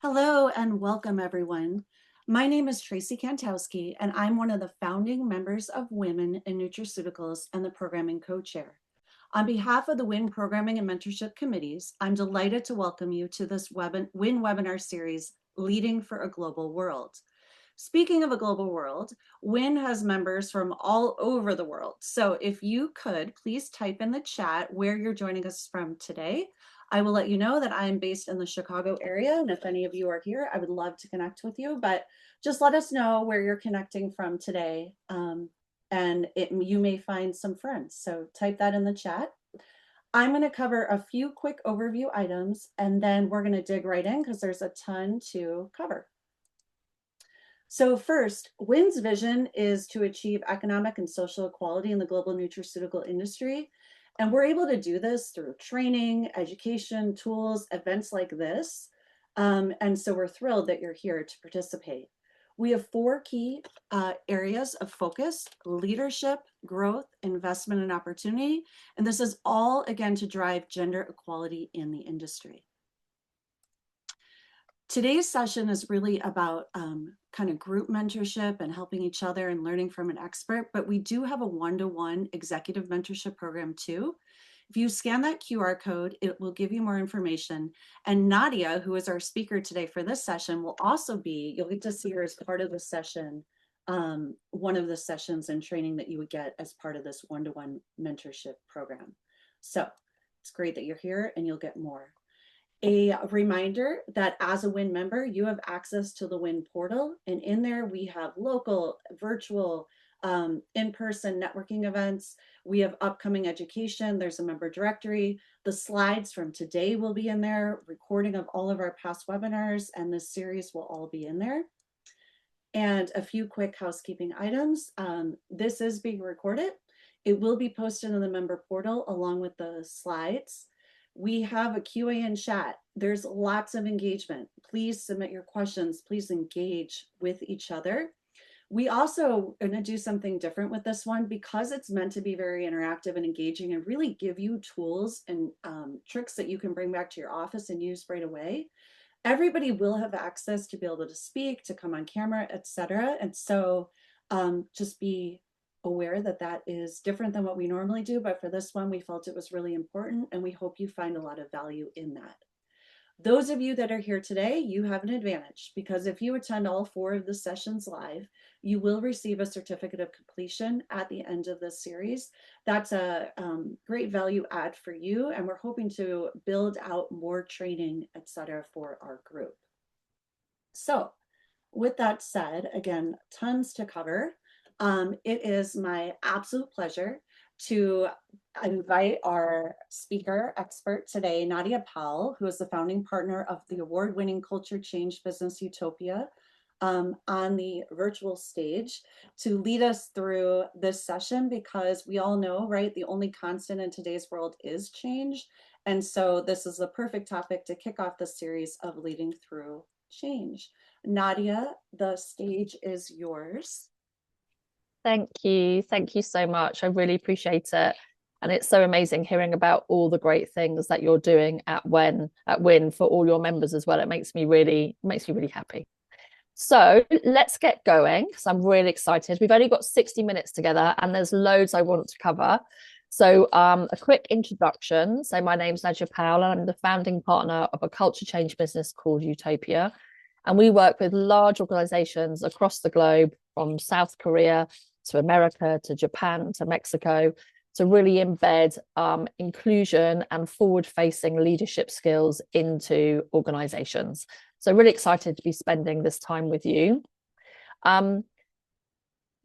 Hello and welcome, everyone. My name is Tracy Kantowski, and I'm one of the founding members of Women in Nutraceuticals and the programming co-chair. On behalf of the WIN Programming and Mentorship Committees, I'm delighted to welcome you to this WIN webinar series, Leading for a Global World. Speaking of a global world, WIN has members from all over the world. So if you could, please type in the chat where you're joining us from today. I will let you know that I am based in the Chicago area, and if any of you are here, I would love to connect with you, but just let us know where you're connecting from today, and you may find some friends, so type that in the chat. I'm going to cover a few quick overview items, and then we're going to dig right in because there's a ton to cover. So first, WIN's vision is to achieve economic and social equality in the global nutraceutical industry. And we're able to do this through training, education, tools, events like this. And so we're thrilled that you're here to participate. We have four key areas of focus: leadership, growth, investment, and opportunity. And this is all, again, to drive gender equality in the industry. Today's session is really about kind of group mentorship and helping each other and learning from an expert, but we do have a one-to-one executive mentorship program too. If you scan that QR code, it will give you more information. And Nadia, who is our speaker today for this session, will also be, you'll get to see her as part of the session, one of the sessions and training that you would get as part of this one-to-one mentorship program. So it's great that you're here and you'll get more. A reminder that as a WIN member, you have access to the WIN portal, and in there we have local, virtual, in-person networking events. We have upcoming education. There's a member directory. The slides from today will be in there, recording of all of our past webinars, and this series will all be in there. And a few quick housekeeping items. This is being recorded. It will be posted in the member portal along with the slides. We have a QA and chat. There's lots of engagement. Please submit your questions. Please engage with each other. We also are going to do something different with this one because it's meant to be very interactive and engaging and really give you tools and tricks that you can bring back to your office and use right away. Everybody will have access to be able to speak, to come on camera, etc. And so just be aware that that is different than what we normally do, but for this one, we felt it was really important, and we hope you find a lot of value in that. Those of you that are here today, you have an advantage because if you attend all four of the sessions live, you will receive a certificate of completion at the end of this series. That's a great value add for you, and we're hoping to build out more training, etc., for our group. So with that said, again, tons to cover. It is my absolute pleasure to invite our speaker expert today, Nadia Powell, who is the founding partner of the award-winning culture change business Utopia, on the virtual stage to lead us through this session, because we all know, right, the only constant in today's world is change. And so this is the perfect topic to kick off the series of leading through change. Nadia, the stage is yours. Thank you. Thank you so much. I really appreciate it. And it's so amazing hearing about all the great things that you're doing at WIN for all your members as well. It makes me really happy. So let's get going because I'm really excited. We've only got 60 minutes together and there's loads I want to cover. So a quick introduction. So my name's Nadia Powell and I'm the founding partner of a culture change business called Utopia. And we work with large organizations across the globe, from South Korea to America to Japan to Mexico, to really embed inclusion and forward-facing leadership skills into organizations. So really excited to be spending this time with you. Why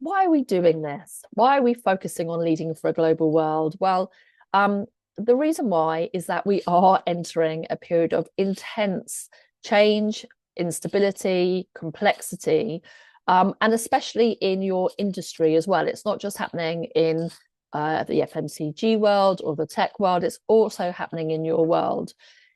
are we doing this? Why are we focusing on leading for a global world? Well, the reason why is that we are entering a period of intense change, instability, complexity, and especially in your industry as well. It's not just happening in the FMCG world or the tech world, it's also happening in your world.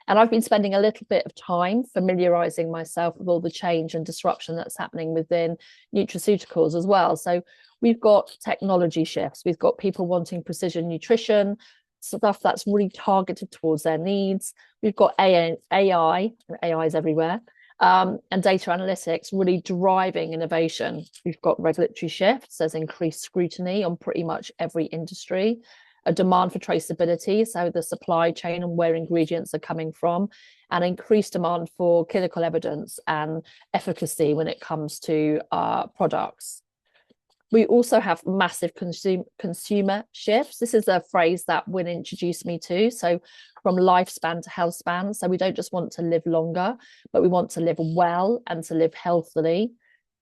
And I've been spending a little bit of time familiarizing myself with all the change and disruption that's happening within nutraceuticals as well. So we've got technology shifts, we've got people wanting precision nutrition, stuff that's really targeted towards their needs. We've got AI, and AI is everywhere. and data analytics really driving innovation. We've got regulatory shifts, there's increased scrutiny on pretty much every industry, a demand for traceability, so the supply chain and where ingredients are coming from, and increased demand for clinical evidence and efficacy when it comes to products. We also have massive consumer shifts. This is a phrase that Wyn introduced me to. So from lifespan to health span. So we don't just want to live longer, but we want to live well and to live healthily.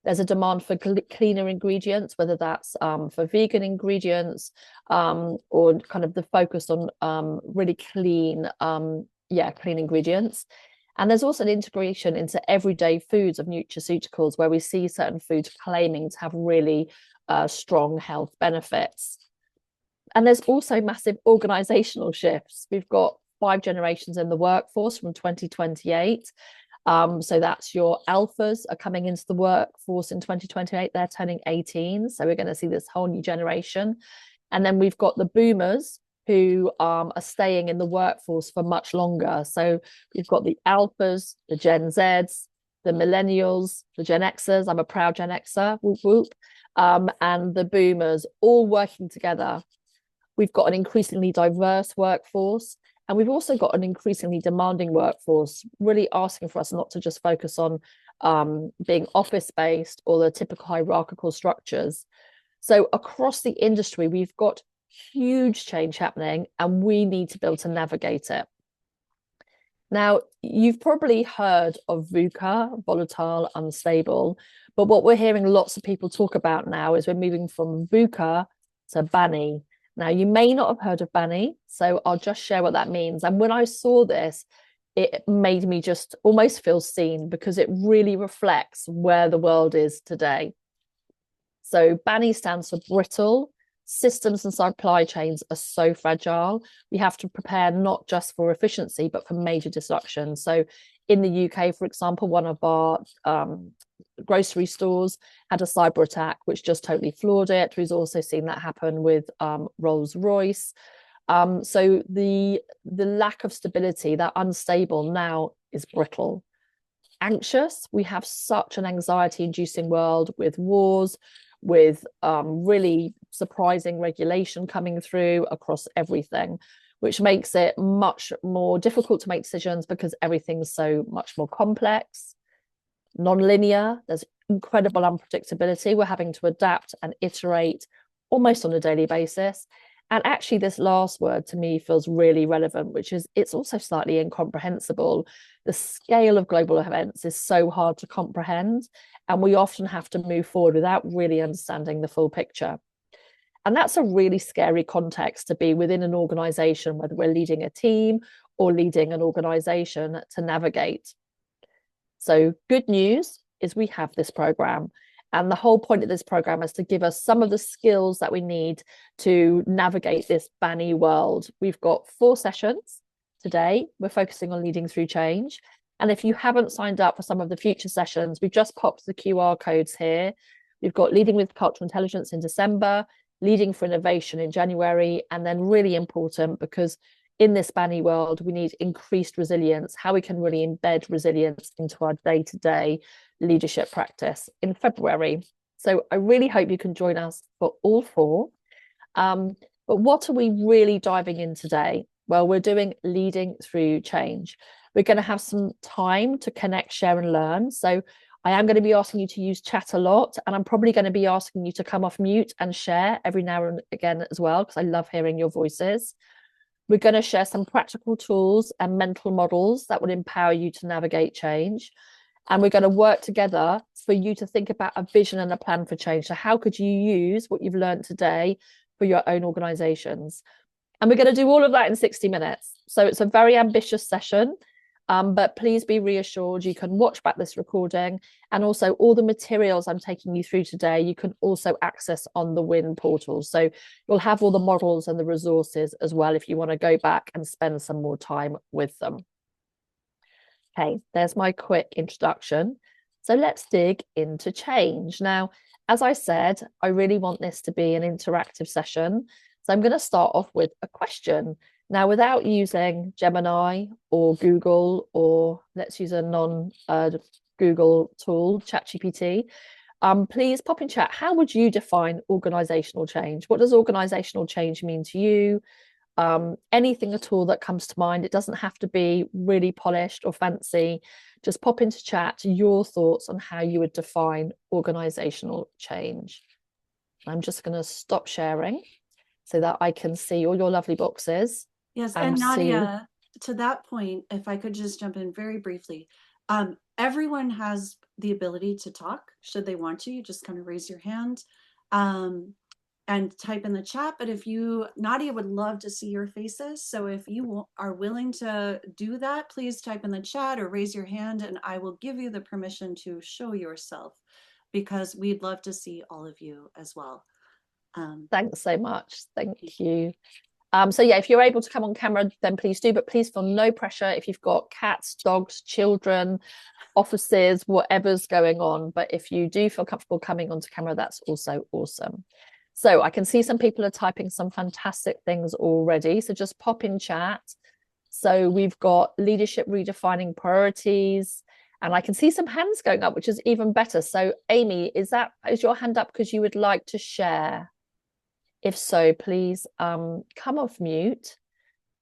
There's a demand for cleaner ingredients, whether that's for vegan ingredients or kind of the focus on really clean, clean ingredients. And there's also an integration into everyday foods of nutraceuticals where we see certain foods claiming to have really strong health benefits. And there's also massive organizational shifts. We've got 5 generations in the workforce from 2028. So that's your alphas are coming into the workforce in 2028. They're turning 18. So we're going to see this whole new generation. And then we've got the boomers who are staying in the workforce for much longer. So we've got the alphas, the Gen Zs, the millennials, the Gen Xers. I'm a proud Gen Xer, whoop, whoop. And the boomers all working together. We've got an increasingly diverse workforce, and we've also got an increasingly demanding workforce, really asking for us not to just focus on being office-based or the typical hierarchical structures. So across the industry, we've got huge change happening, and we need to be able to navigate it. Now, you've probably heard of VUCA, volatile, unstable, but what we're hearing lots of people talk about now is we're moving from VUCA to BANI. Now, you may not have heard of BANI, so I'll just share what that means. And when I saw this, it made me just almost feel seen because it really reflects where the world is today. So BANI stands for brittle. Systems and supply chains are so fragile. We have to prepare not just for efficiency, but for major disruption. So in the UK, for example, one of our grocery stores had a cyber attack, which just totally floored it. We've also seen that happen with Rolls-Royce. So the lack of stability, that unstable now is brittle. Anxious, we have such an anxiety-inducing world with wars, with really surprising regulation coming through across everything, which makes it much more difficult to make decisions because everything's so much more complex. Non-linear, there's incredible unpredictability. We're having to adapt and iterate almost on a daily basis. And actually, this last word to me feels really relevant, which is it's also slightly incomprehensible. The scale of global events is so hard to comprehend, and we often have to move forward without really understanding the full picture. And that's a really scary context to be within an organization, whether we're leading a team or leading an organization to navigate. So good news is we have this program. And the whole point of this program is to give us some of the skills that we need to navigate this BANI world. We've got 4 sessions today. We're focusing on leading through change. And if you haven't signed up for some of the future sessions, we've just popped the QR codes here. We've got leading with cultural intelligence in December, leading for innovation in January, and then really important because in this BANI world, we need increased resilience, how we can really embed resilience into our day-to-day leadership practice in February. So I really hope you can join us for all 4. But what are we really diving in today? Well, we're doing leading through change. We're going to have some time to connect, share, and learn. So I am going to be asking you to use chat a lot, and I'm probably going to be asking you to come off mute and share every now and again as well, because I love hearing your voices. We're going to share some practical tools and mental models that will empower you to navigate change. And we're going to work together for you to think about a vision and a plan for change. So how could you use what you've learned today for your own organizations? And we're going to do all of that in 60 minutes. So it's a very ambitious session. But please be reassured you can watch back this recording, and also all the materials I'm taking you through today you can also access on the Wyn portal. So you'll have all the models and the resources as well if you want to go back and spend some more time with them. Okay, there's my quick introduction. So let's dig into change. Now, as I said, I really want this to be an interactive session. So I'm going to start off with a question. Now, without using Gemini or Google, or let's use a Google tool, ChatGPT. Please pop in chat. How would you define organizational change? What does organizational change mean to you? Anything at all that comes to mind. It doesn't have to be really polished or fancy. Just pop into chat your thoughts on how you would define organizational change. I'm just going to stop sharing so that I can see all your lovely boxes. Yes, and Nadia, to that point, if I could just jump in very briefly, everyone has the ability to talk should they want to. You just kind of raise your hand and type in the chat. But if you, Nadia would love to see your faces. So if you are willing to do that, please type in the chat or raise your hand and I will give you the permission to show yourself because we'd love to see all of you as well. Thanks so much. Thank you. So yeah, if you're able to come on camera, then please do, but please feel no pressure if you've got cats, dogs, children, offices, whatever's going on. But if you do feel comfortable coming onto camera, that's also awesome. So I can see some people are typing some fantastic things already. So just pop in chat. So we've got leadership redefining priorities, and I can see some hands going up, which is even better. So Amy, is your hand up because you would like to share? If so, please come off mute.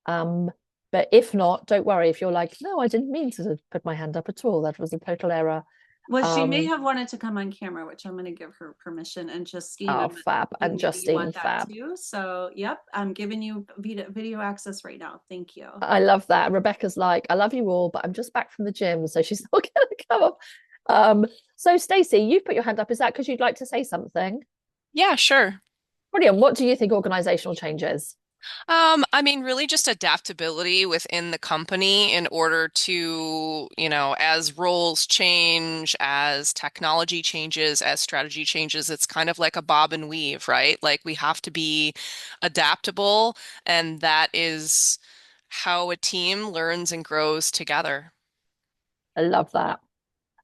But if not, don't worry. If you're like, no, I didn't mean to put my hand up at all. That was a total error. Well, she may have wanted to come on camera, which I'm going to give her permission. And Justine, oh, fab. And Justine, fab. Too. So, yep, I'm giving you video access right now. Thank you. I love that. Rebecca's like, I love you all, but I'm just back from the gym, so she's not going to come up. So Stacey, you've put your hand up. Is that because you'd like to say something? Yeah, sure. Brilliant. What do you think organizational change is? I mean, really just adaptability within the company in order to, as roles change, as technology changes, as strategy changes, it's kind of like a bob and weave, right? Like we have to be adaptable, and that is how a team learns and grows together. I love that.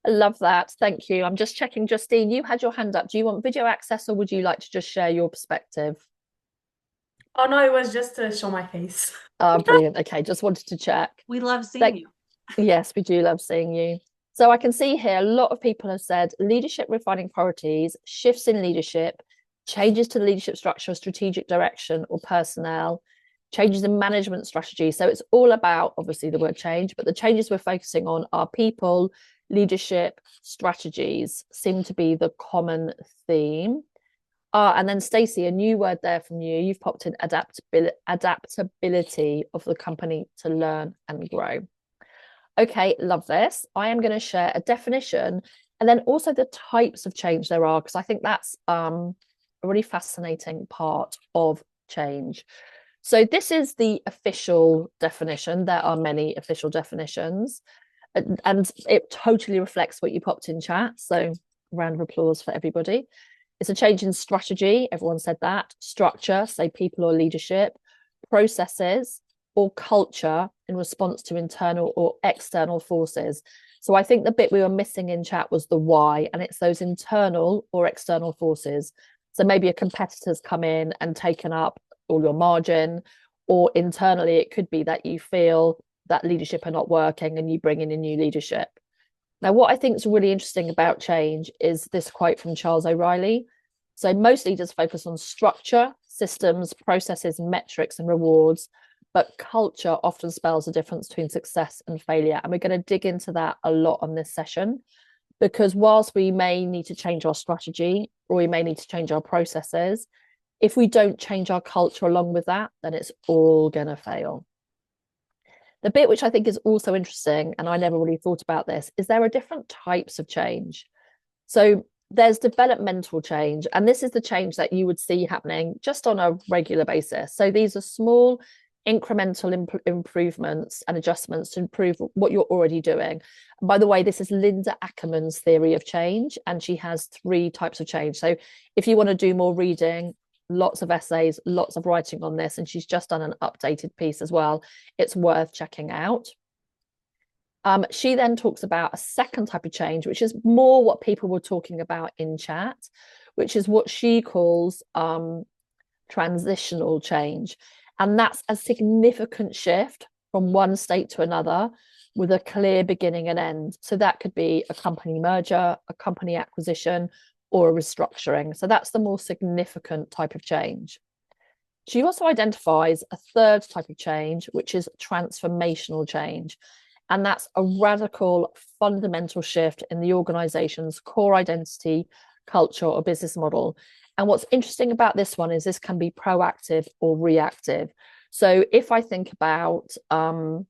I love that. Thank you. I'm just checking, Justine, you had your hand up. Do you want video access or would you like to just share your perspective? Oh, no, it was just to show my face. Oh, brilliant. Okay, just wanted to check. We love seeing you. Yes, we do love seeing you. So I can see here a lot of people have said leadership refining priorities, shifts in leadership, changes to the leadership structure, strategic direction or personnel, changes in management strategy. So it's all about, obviously, the word change, but the changes we're focusing on are people, leadership, strategies seem to be the common theme. And then Stacey, a new word there from you. You've popped in adaptability of the company to learn and grow. Okay, love this. I am going to share a definition and then also the types of change there are, because I think that's a really fascinating part of change. So this is the official definition. There are many official definitions, and it totally reflects what you popped in chat. So round of applause for everybody. It's a change in strategy. Everyone said that. Structure, say people or leadership, processes, or culture in response to internal or external forces. So I think the bit we were missing in chat was the why, and it's those internal or external forces. So maybe a competitor's come in and taken up all your margin, or internally it could be that you feel that leadership are not working and you bring in a new leadership. Now, what I think is really interesting about change is this quote from Charles O'Reilly. So most leaders focus on structure, systems, processes, metrics, and rewards, but culture often spells the difference between success and failure. And we're going to dig into that a lot on this session, because whilst we may need to change our strategy or we may need to change our processes, if we don't change our culture along with that, then it's all going to fail. The bit which I think is also interesting, and I never really thought about this, is there are different types of change. So there's developmental change, and this is the change that you would see happening just on a regular basis. So these are small incremental improvements and adjustments to improve what you're already doing. And by the way, this is Linda Ackerman's theory of change, and she has 3 types of change. So if you want to do more reading, lots of essays, lots of writing on this, and she's just done an updated piece as well. It's worth checking out. She then talks about a second type of change, which is more what people were talking about in chat, which is what she calls transitional change. And that's a significant shift from one state to another, with a clear beginning and end. So that could be a company merger, a company acquisition, or a restructuring. So that's the more significant type of change. She also identifies a third type of change, which is transformational change. And that's a radical, fundamental shift in the organization's core identity, culture, or business model. And what's interesting about this one is this can be proactive or reactive. So if I think about, I'm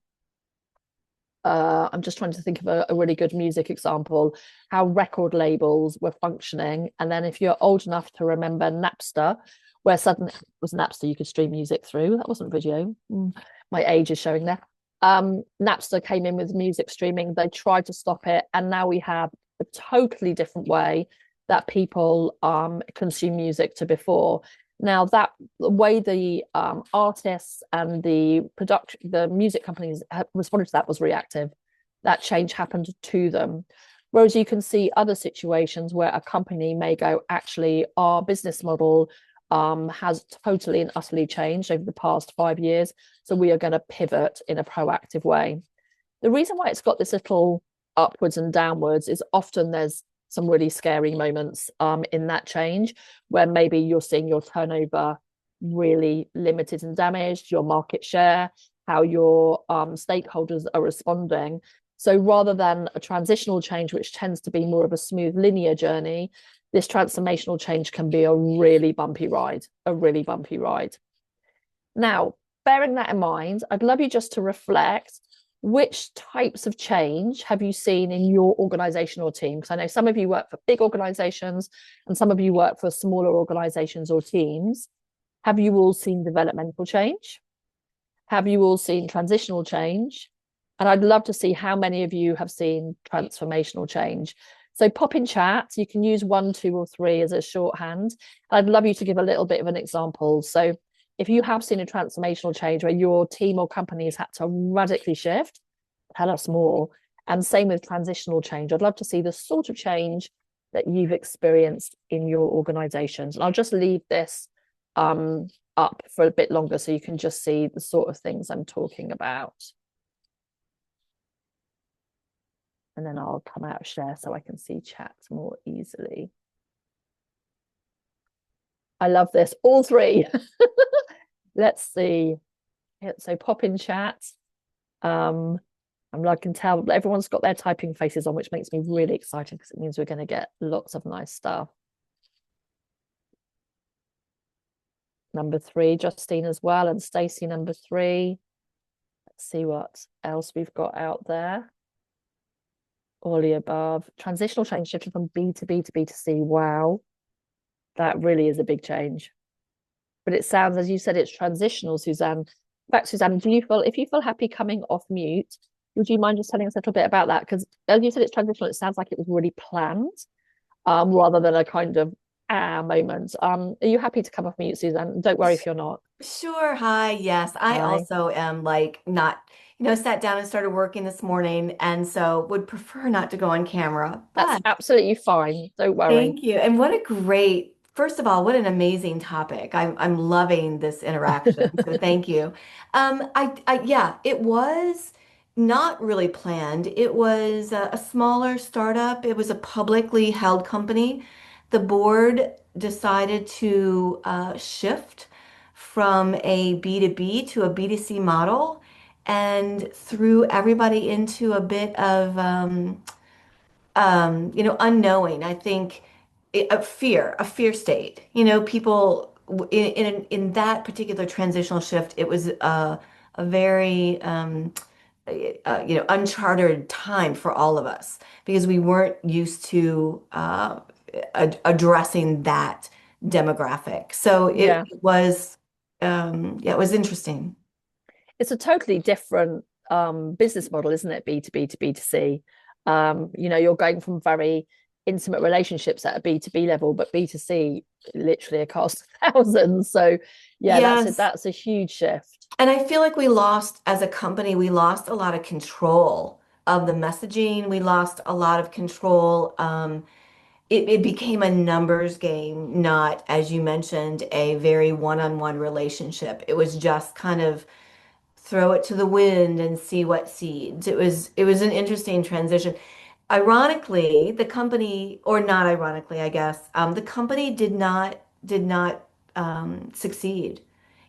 just trying to think of a really good music example, how record labels were functioning. And then if you're old enough to remember Napster, where suddenly it was Napster, you could stream music through. That wasn't video. My age is showing there. Napster came in with music streaming. They tried to stop it. And now we have a totally different way that people consume music to before. Now, that the way the artists and the music companies responded to that was reactive. That change happened to them. Whereas you can see other situations where a company may go, actually, our business model has totally and utterly changed over the past 5 years. So we are going to pivot in a proactive way. The reason why it's got this little upwards and downwards is often there's some really scary moments in that change where maybe you're seeing your turnover really limited and damaged, your market share, how your stakeholders are responding. So rather than a transitional change, which tends to be more of a smooth linear journey, this transformational change can be a really bumpy ride. Now, bearing that in mind, I'd love you just to reflect, which types of change have you seen in your organization or team? Because I know some of you work for big organizations and some of you work for smaller organizations or teams. Have you all seen developmental change? Have you all seen transitional change? And I'd love to see how many of you have seen transformational change. So pop in chat. You can use 1, 2, or 3 as a shorthand. I'd love you to give a little bit of an example. So if you have seen a transformational change where your team or company has had to radically shift, tell us more. And same with transitional change. I'd love to see the sort of change that you've experienced in your organizations. And I'll just leave this up for a bit longer so you can just see the sort of things I'm talking about. And then I'll come out of share so I can see chat more easily. I love this. All 3. Let's see. So pop in chat. I can tell everyone's got their typing faces on, which makes me really excited because it means we're going to get lots of nice stuff. Number 3, Justine as well, and Stacey, number 3. Let's see what else we've got out there. All the above. Transitional change, shifting from B2B to B2C. Wow. That really is a big change. But it sounds, as you said, it's transitional, Suzanne. In fact, Suzanne, if you feel happy coming off mute, would you mind just telling us a little bit about that? Because as you said, it's transitional, it sounds like it was really planned, rather than a kind of moment. Are you happy to come off mute, Suzanne? Don't worry if you're not. Sure. Hi. Yes, I Hi. also am like not, sat down and started working this morning, and so would prefer not to go on camera. That's But absolutely fine. Don't worry. thank you. And first of all, what an amazing topic. I'm loving this interaction. So thank you. Yeah, it was not really planned. It was a smaller startup. It was a publicly held company. The board decided to shift from a B2B to a B2C model and threw everybody into a bit of unknowing. I think a fear state. People in that particular transitional shift, it was a very uncharted time for all of us because we weren't used to addressing that demographic. So Yeah. it was it was interesting. It's a totally different business model, isn't it? B2B to B2C. You're going from very intimate relationships at a B2B level, but B2C literally across thousands. So yeah, Yes. that's a huge shift. And I feel like as a company, we lost a lot of control of the messaging. We lost a lot of control. It became a numbers game, not, as you mentioned, a very one-on-one relationship. It was just kind of throw it to the wind and see what seeds. It was an interesting transition. Ironically, the company, or not ironically, I guess, the company did not succeed.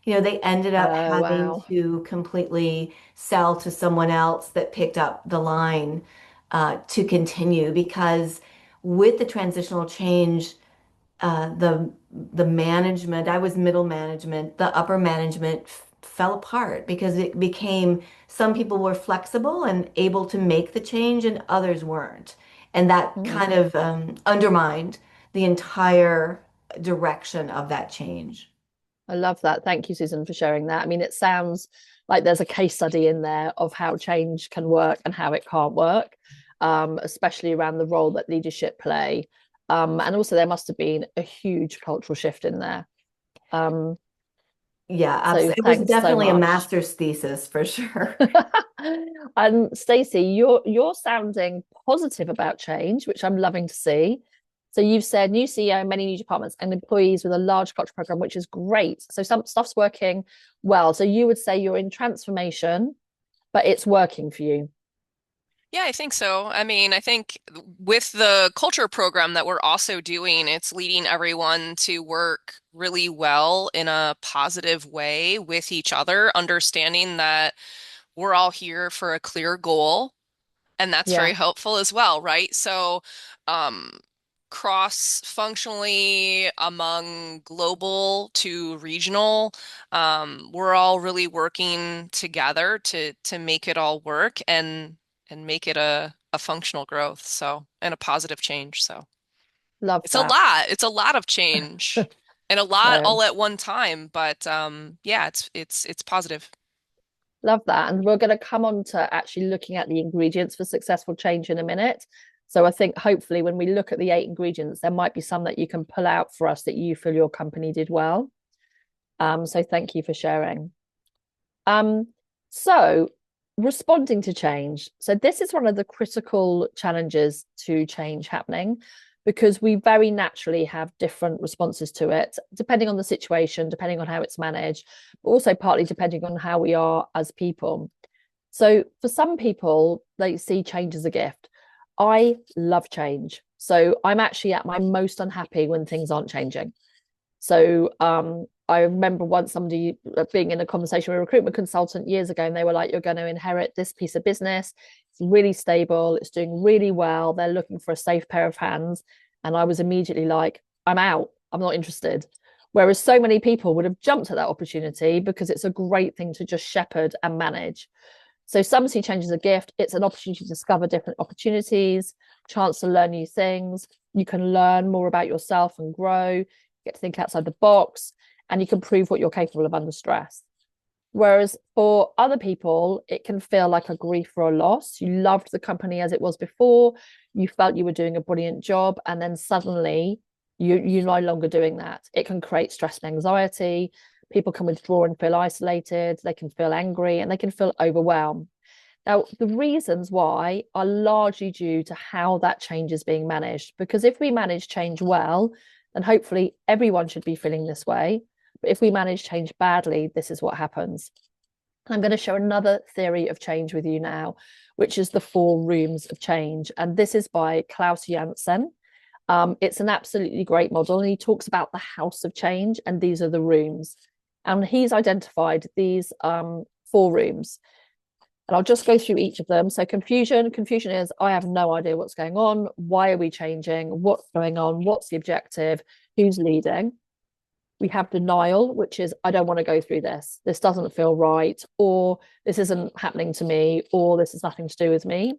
They ended up Oh, having wow. to completely sell to someone else that picked up the line to continue because with the transitional change, the management, I was middle management, the upper management fell apart because it became some people were flexible and able to make the change and others weren't. And that Mm. kind of undermined the entire direction of that change. I love that. Thank you, Susan, for sharing that. I mean, it sounds like there's a case study in there of how change can work and how it can't work, especially around the role that leadership play. And also, there must have been a huge cultural shift in there. Um, Yeah, so absolutely. It was thanks so definitely a much. master's thesis for sure. And Stacey, you're sounding positive about change, which I'm loving to see. So you've said new CEO, many new departments, and employees with a large culture program, which is great. So some stuff's working well. So you would say you're in transformation, but it's working for you. Yeah, I think so. I mean, I think with the culture program that we're also doing, it's leading everyone to work really well in a positive way with each other, understanding that we're all here for a clear goal. And that's Yeah. very helpful as well, right? So, um, cross-functionally among global to regional, we're all really working together to make it all work and make it a functional growth, so and a positive change. So Love it's a that. lot. It's a lot of change and a lot So all at one time, but yeah, it's positive. love that. And we're going to come on to actually looking at the ingredients for successful change in a minute. So I think hopefully when we look at the 8 ingredients, there might be some that you can pull out for us that you feel your company did well. So thank you for sharing. Um, so responding to change. So this is one of the critical challenges to change happening because we very naturally have different responses to it, depending on the situation, depending on how it's managed, but also partly depending on how we are as people. So for some people, they see change as a gift. I love change. So I'm actually at my most unhappy when things aren't changing. So I remember once somebody being in a conversation with a recruitment consultant years ago, and they were like, "You're going to inherit this piece of business. It's really stable. It's doing really well. They're looking for a safe pair of hands." And I was immediately like, "I'm out. I'm not interested." Whereas so many people would have jumped at that opportunity because it's a great thing to just shepherd and manage. So some see change as a gift. It's an opportunity to discover different opportunities, chance to learn new things. You can learn more about yourself and grow, get to think outside the box, and you can prove what you're capable of under stress. Whereas for other people, it can feel like a grief or a loss. You loved the company as it was before, you felt you were doing a brilliant job, and then suddenly you're no longer doing that. It can create stress and anxiety. People can withdraw and feel isolated, they can feel angry, and they can feel overwhelmed. Now, the reasons why are largely due to how that change is being managed. Because if we manage change well, then hopefully everyone should be feeling this way. But if we manage change badly, this is what happens. I'm going to share another theory of change with you now, which is the 4 rooms of change. And this is by Klaus Janssen. It's an absolutely great model. And he talks about the house of change, and these are the rooms. And he's identified these 4 rooms. And I'll just go through each of them. So confusion is, I have no idea what's going on. Why are we changing? What's going on? What's the objective? Who's leading? We have denial, which is, I don't want to go through this. This doesn't feel right, or this isn't happening to me, or this has nothing to do with me.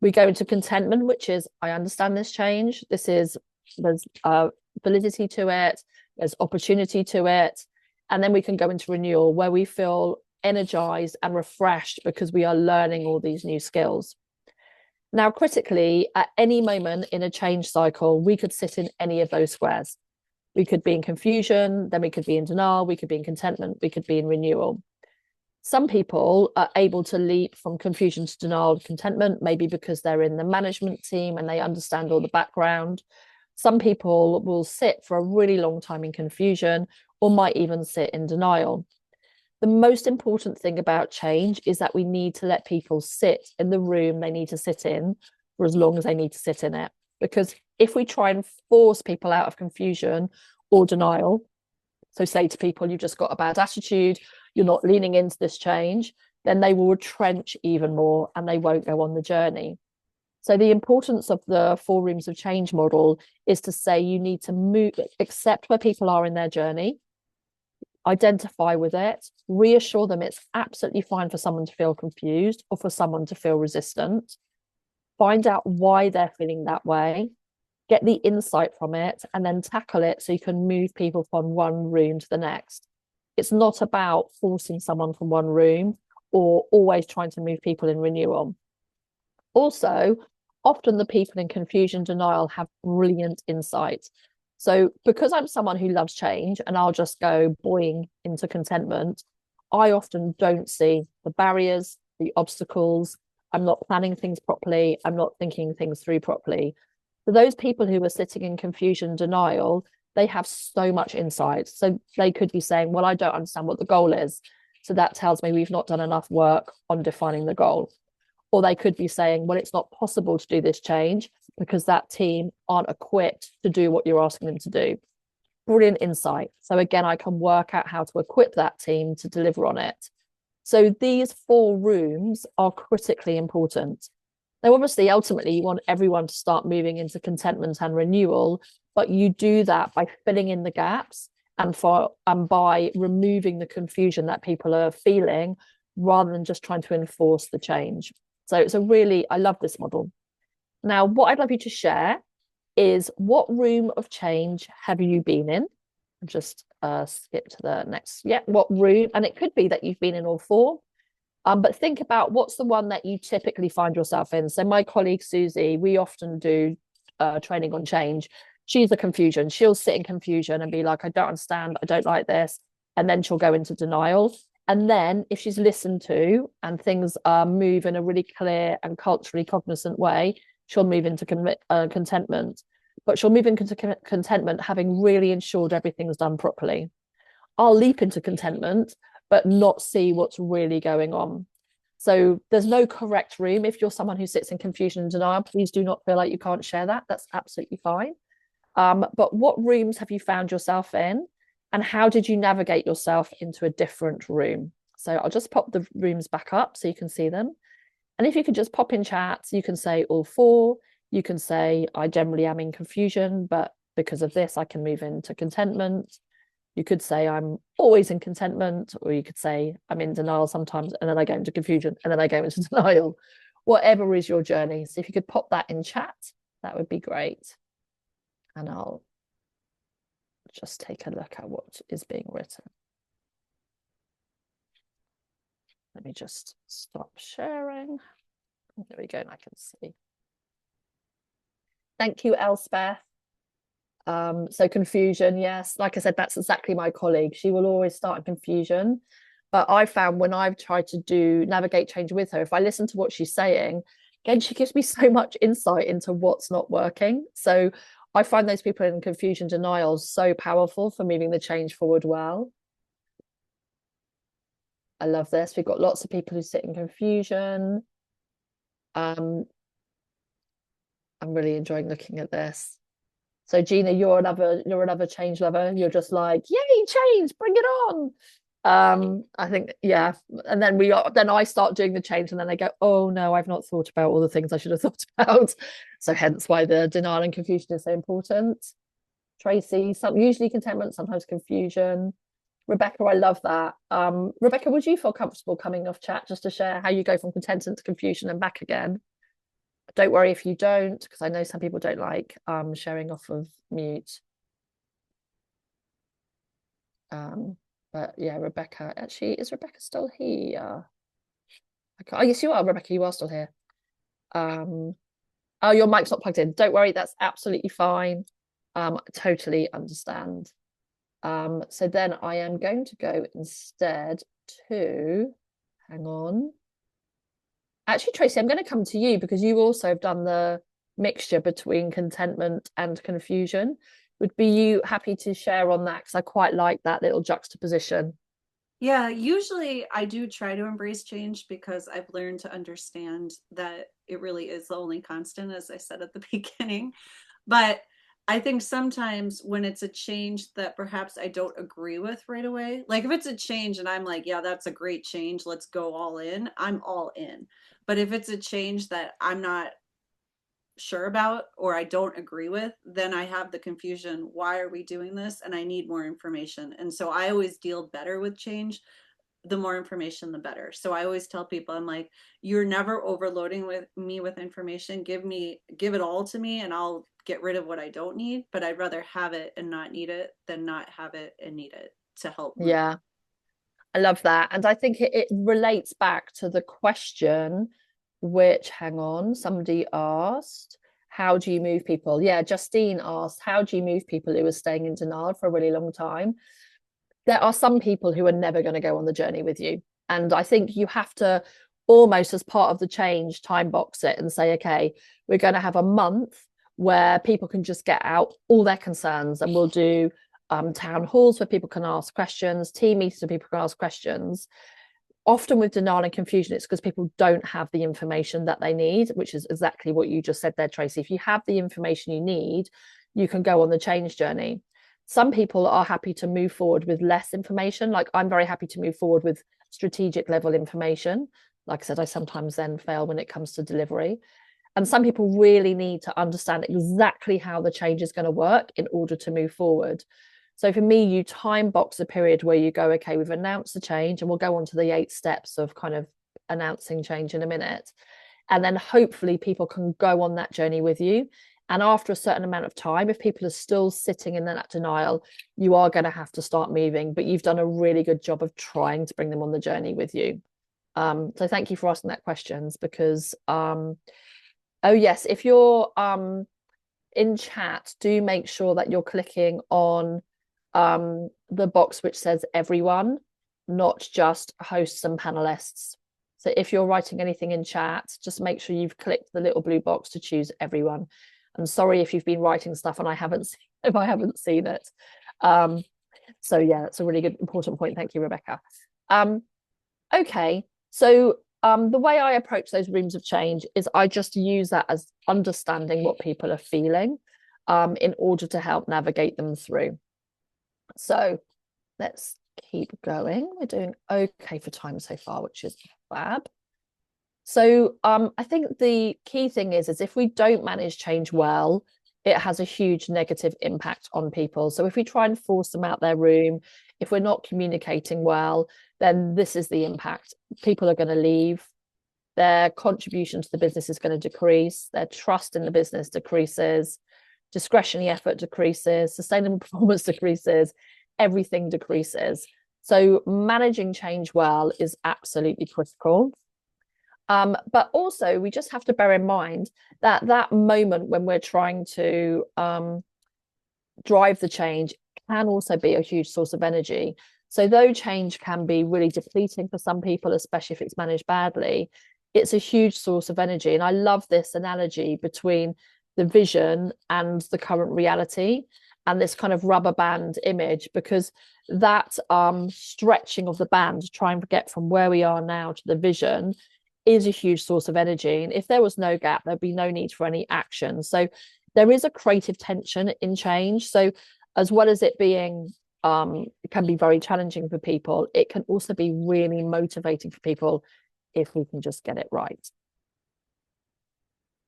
We go into contentment, which is, I understand this change. There's validity to it. There's opportunity to it. And then we can go into renewal, where we feel energized and refreshed because we are learning all these new skills. Now, critically, at any moment in a change cycle, we could sit in any of those squares. We could be in confusion, then we could be in denial, we could be in contentment, we could be in renewal. Some people are able to leap from confusion to denial to contentment, maybe because they're in the management team and they understand all the background. Some people will sit for a really long time in confusion or might even sit in denial. The most important thing about change is that we need to let people sit in the room they need to sit in for as long as they need to sit in it. Because if we try and force people out of confusion or denial, so say to people, you've just got a bad attitude, you're not leaning into this change, then they will retrench even more and they won't go on the journey. So the importance of the 4 rooms of change model is to say you need to move, accept where people are in their journey, identify with it, reassure them it's absolutely fine for someone to feel confused or for someone to feel resistant, find out why they're feeling that way, get the insight from it, and then tackle it so you can move people from one room to the next. It's not about forcing someone from one room or always trying to move people in renewal. Also, often the people in confusion denial have brilliant insight. So because I'm someone who loves change and I'll just go boing into contentment, I often don't see the barriers, the obstacles. I'm not planning things properly. I'm not thinking things through properly. For those people who are sitting in confusion denial, they have so much insight. So they could be saying, well, I don't understand what the goal is. So that tells me we've not done enough work on defining the goal. Or they could be saying, well, it's not possible to do this change because that team aren't equipped to do what you're asking them to do. Brilliant insight. So again, I can work out how to equip that team to deliver on it. So these 4 rooms are critically important. Now, obviously, ultimately, you want everyone to start moving into contentment and renewal, but you do that by filling in the gaps and by removing the confusion that people are feeling rather than just trying to enforce the change. So it's I love this model. Now, what I'd love you to share is what room of change have you been in? Just skip to the next. Yeah, what room? And it could be that you've been in all 4. But think about what's the one that you typically find yourself in. So my colleague Susie, we often do training on change. She's a confusion. She'll sit in confusion and be like, I don't understand. I don't like this. And then she'll go into denial. And then if she's listened to and things move in a really clear and culturally cognizant way, she'll move into contentment. But she'll move into contentment having really ensured everything's done properly. I'll leap into contentment, but not see what's really going on. So there's no correct room. If you're someone who sits in confusion and denial, please do not feel like you can't share that. That's absolutely fine. But what rooms have you found yourself in? And how did you navigate yourself into a different room? So I'll just pop the rooms back up so you can see them. And if you could just pop in chat, you can say all 4. You can say, I generally am in confusion, but because of this, I can move into contentment. You could say I'm always in contentment, or you could say I'm in denial sometimes, and then I go into confusion, and then I go into denial. Whatever is your journey. So if you could pop that in chat, that would be great. And I'll just take a look at what is being written. Let me just stop sharing. There we go, and I can see. Thank you, Elspeth. So confusion, yes, like I said, that's exactly my colleague. She will always start in confusion. But I found when I've tried to navigate change with her, if I listen to what she's saying, again, she gives me so much insight into what's not working. So I find those people in confusion denial so powerful for moving the change forward well. I love this. We've got lots of people who sit in confusion. I'm really enjoying looking at this. So Gina, you're another change lover. You're just like, yay, change, bring it on. I think, yeah. And then I start doing the change, and then I go, oh no, I've not thought about all the things I should have thought about. So hence why the denial and confusion is so important. Tracy, usually contentment, sometimes confusion. Rebecca, I love that. Rebecca, would you feel comfortable coming off chat just to share how you go from contentment to confusion and back again? Don't worry if you don't, because I know some people don't like sharing off of mute. But yeah, Rebecca, actually, is Rebecca still here? Oh, yes, you are, Rebecca, you are still here. Oh, your mic's not plugged in. Don't worry, that's absolutely fine. Totally understand. So then I am going to go instead to, hang on. Actually, Tracy, I'm going to come to you because you also have done the mixture between contentment and confusion. Would be you happy to share on that? Because I quite like that little juxtaposition. Yeah, usually I do try to embrace change because I've learned to understand that it really is the only constant, as I said at the beginning. But I think sometimes when it's a change that perhaps I don't agree with right away, like if it's a change and I'm like, yeah, that's a great change, let's go all in, I'm all in. But if it's a change that I'm not sure about or I don't agree with, then I have the confusion. Why are we doing this? And I need more information. And so I always deal better with change. The more information, the better. So I always tell people, I'm like, you're never overloading with me with information. Give it all to me and I'll get rid of what I don't need. But I'd rather have it and not need it than not have it and need it to help move. Yeah, I love that. And I think it relates back to the question, which, hang on, somebody asked, how do you move people? Yeah, Justine asked, how do you move people who are staying in denial for a really long time? There are some people who are never going to go on the journey with you. And I think you have to almost, as part of the change, time box it and say, okay, we're going to have a month where people can just get out all their concerns, and we'll do town halls where people can ask questions, team meetings where people can ask questions. Often with denial and confusion, it's because people don't have the information that they need, which is exactly what you just said there, Tracy. If you have the information you need, you can go on the change journey. Some people are happy to move forward with less information. Like I'm very happy to move forward with strategic level information. Like I said, I sometimes then fail when it comes to delivery. And some people really need to understand exactly how the change is going to work in order to move forward. So for me, you time box a period where you go, okay, we've announced the change, and we'll go on to the 8 steps of kind of announcing change in a minute. And then hopefully people can go on that journey with you. And after a certain amount of time, if people are still sitting in that denial, you are going to have to start moving. But you've done a really good job of trying to bring them on the journey with you. So thank you for asking that questions, because oh yes, if you're in chat, do make sure that you're clicking on the box which says everyone, not just hosts and panelists. So if you're writing anything in chat, just make sure you've clicked the little blue box to choose everyone. I'm sorry if you've been writing stuff and I haven't seen it. So yeah, that's a really good important point. Thank you, Rebecca. Okay, so the way I approach those rooms of change is I just use that as understanding what people are feeling in order to help navigate them through. So let's keep going. We're doing okay for time so far, which is fab. So I think the key thing is if we don't manage change well, it has a huge negative impact on people. So if we try and force them out their room, if we're not communicating well, then this is the impact. People are going to leave. Their contribution to the business is going to decrease. Their trust in the business decreases. Discretionary effort decreases. Sustainable performance decreases. Everything decreases. So managing change well is absolutely critical. But also we just have to bear in mind that that moment when we're trying to drive the change can also be a huge source of energy. So though change can be really depleting for some people, especially if it's managed badly, it's a huge source of energy. And I love this analogy between the vision and the current reality, and this kind of rubber band image, because that stretching of the band to try and get from where we are now to the vision is a huge source of energy. And if there was no gap, there'd be no need for any action. So there is a creative tension in change. So as well as it being it can be very challenging for people, it can also be really motivating for people if we can just get it right.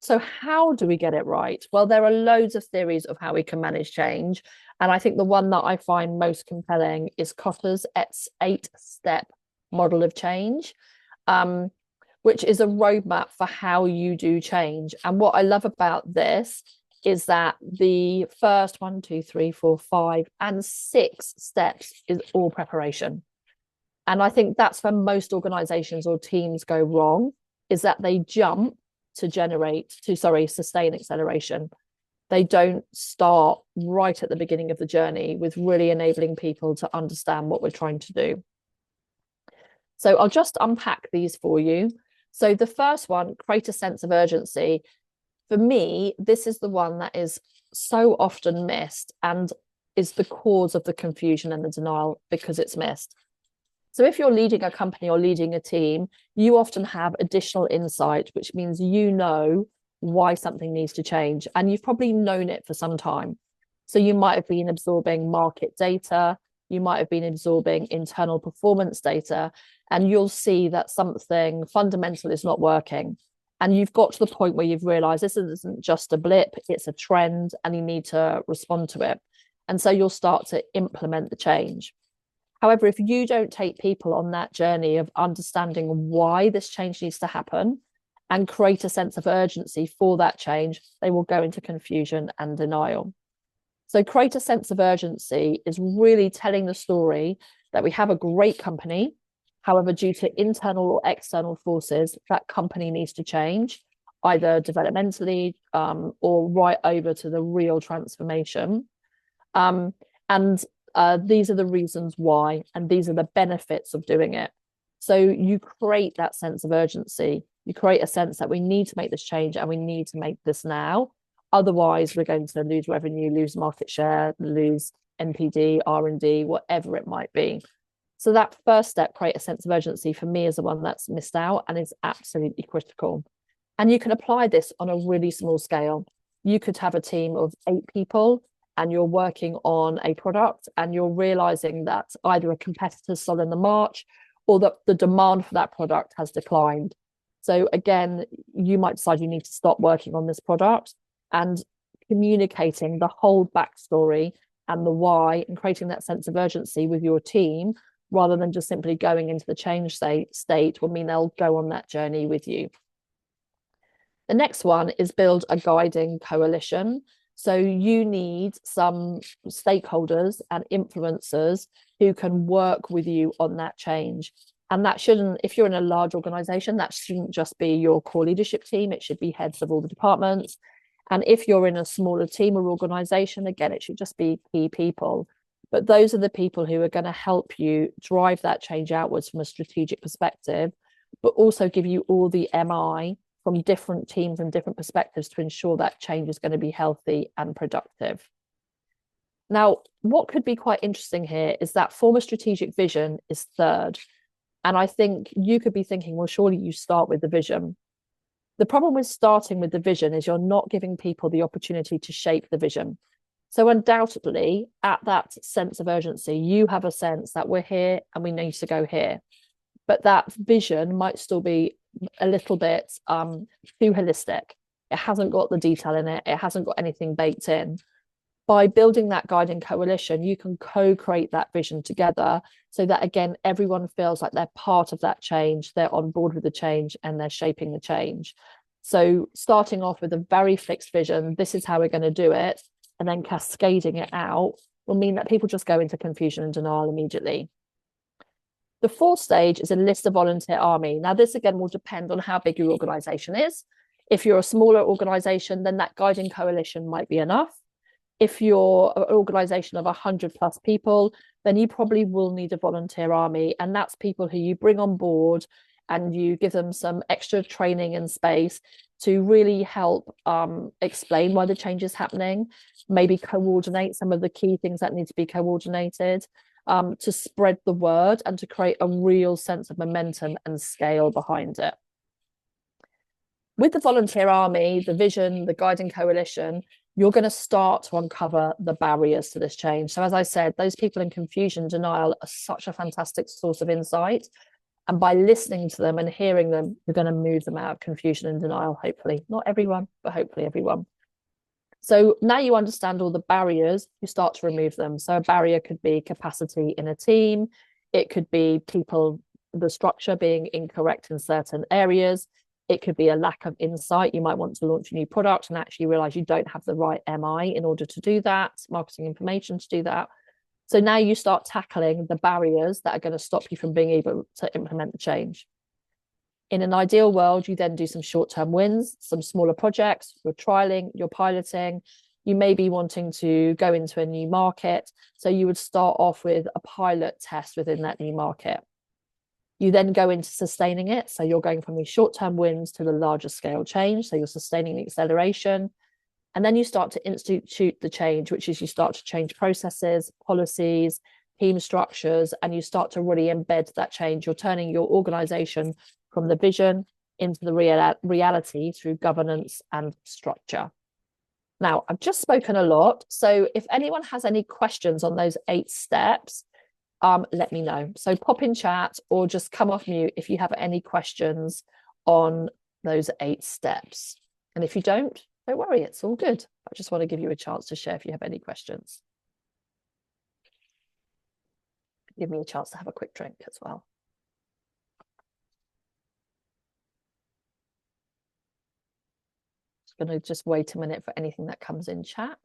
So how do we get it right? Well, there are loads of theories of how we can manage change. And I think the one that I find most compelling is Kotter's 8-step model of change, which is a roadmap for how you do change. And what I love about this is that the first 1, 2, 3, 4, 5, and 6 steps is all preparation. And I think that's where most organizations or teams go wrong, is that they jump to sustain acceleration. They don't start right at the beginning of the journey with really enabling people to understand what we're trying to do. So I'll just unpack these for you. So the first one, create a sense of urgency. For me, this is the one that is so often missed and is the cause of the confusion and the denial because it's missed. So if you're leading a company or leading a team, you often have additional insight, which means you know why something needs to change, and you've probably known it for some time. So you might have been absorbing market data, you might have been absorbing internal performance data, and you'll see that something fundamental is not working. And you've got to the point where you've realized this isn't just a blip, it's a trend, and you need to respond to it. And so you'll start to implement the change. However, if you don't take people on that journey of understanding why this change needs to happen and create a sense of urgency for that change, they will go into confusion and denial. So create a sense of urgency is really telling the story that we have a great company. However, due to internal or external forces, that company needs to change, either developmentally or right over to the real transformation. These are the reasons why, and these are the benefits of doing it. So you create that sense of urgency. You create a sense that we need to make this change and we need to make this now. Otherwise, we're going to lose revenue, lose market share, lose NPD, R&D, whatever it might be. So that first step, create a sense of urgency, for me is the one that's missed out and is absolutely critical. And you can apply this on a really small scale. You could have a team of 8 people and you're working on a product and you're realizing that either a competitor's still in the march or that the demand for that product has declined. So again, you might decide you need to stop working on this product, and communicating the whole backstory and the why and creating that sense of urgency with your team rather than just simply going into the change state will mean they'll go on that journey with you. The next one is build a guiding coalition. So you need some stakeholders and influencers who can work with you on that change. And that shouldn't, if you're in a large organization, that shouldn't just be your core leadership team. It should be heads of all the departments. And if you're in a smaller team or organization, again, it should just be key people. But those are the people who are going to help you drive that change outwards from a strategic perspective, but also give you all the MI from different teams and different perspectives to ensure that change is going to be healthy and productive. Now, what could be quite interesting here is that form a strategic vision is third. And I think you could be thinking, well, surely you start with the vision. The problem with starting with the vision is you're not giving people the opportunity to shape the vision. So undoubtedly, at that sense of urgency, you have a sense that we're here and we need to go here. But that vision might still be a little bit too holistic. It hasn't got the detail in it. It hasn't got anything baked in. By building that guiding coalition, you can co-create that vision together so that, again, everyone feels like they're part of that change, they're on board with the change and they're shaping the change. So starting off with a very fixed vision, this is how we're going to do it, and then cascading it out will mean that people just go into confusion and denial immediately. The fourth stage is a list a volunteer army. Now, this again will depend on how big your organization is. If you're a smaller organization, then that guiding coalition might be enough. If you're an organization of 100+ people, then you probably will need a volunteer army. And that's people who you bring on board and you give them some extra training and space to really help explain why the change is happening, maybe coordinate some of the key things that need to be coordinated, to spread the word and to create a real sense of momentum and scale behind it. With the volunteer army, the vision, the guiding coalition, you're going to start to uncover the barriers to this change. So as I said, those people in confusion, denial are such a fantastic source of insight. And by listening to them and hearing them, you're going to move them out of confusion and denial, hopefully. Not everyone, but hopefully everyone. So now you understand all the barriers, you start to remove them. So a barrier could be capacity in a team. It could be people, the structure being incorrect in certain areas. It could be a lack of insight. You might want to launch a new product and actually realize you don't have the right MI in order to do that, marketing information to do that. So now you start tackling the barriers that are going to stop you from being able to implement the change. In an ideal world, you then do some short-term wins, some smaller projects, you're trialing, you're piloting. You may be wanting to go into a new market. So you would start off with a pilot test within that new market. You then go into sustaining it. So you're going from these short-term wins to the larger scale change. So you're sustaining the acceleration. And then you start to institute the change, which is you start to change processes, policies, team structures, and you start to really embed that change. You're turning your organization from the vision into the reality through governance and structure. Now, I've just spoken a lot, so if anyone has any questions on those 8 steps, let me know. So pop in chat or just come off mute if you have any questions on those 8 steps. And if you don't worry, it's all good. I just want to give you a chance to share if you have any questions. Give me a chance to have a quick drink as well. Just going to just wait a minute for anything that comes in chat.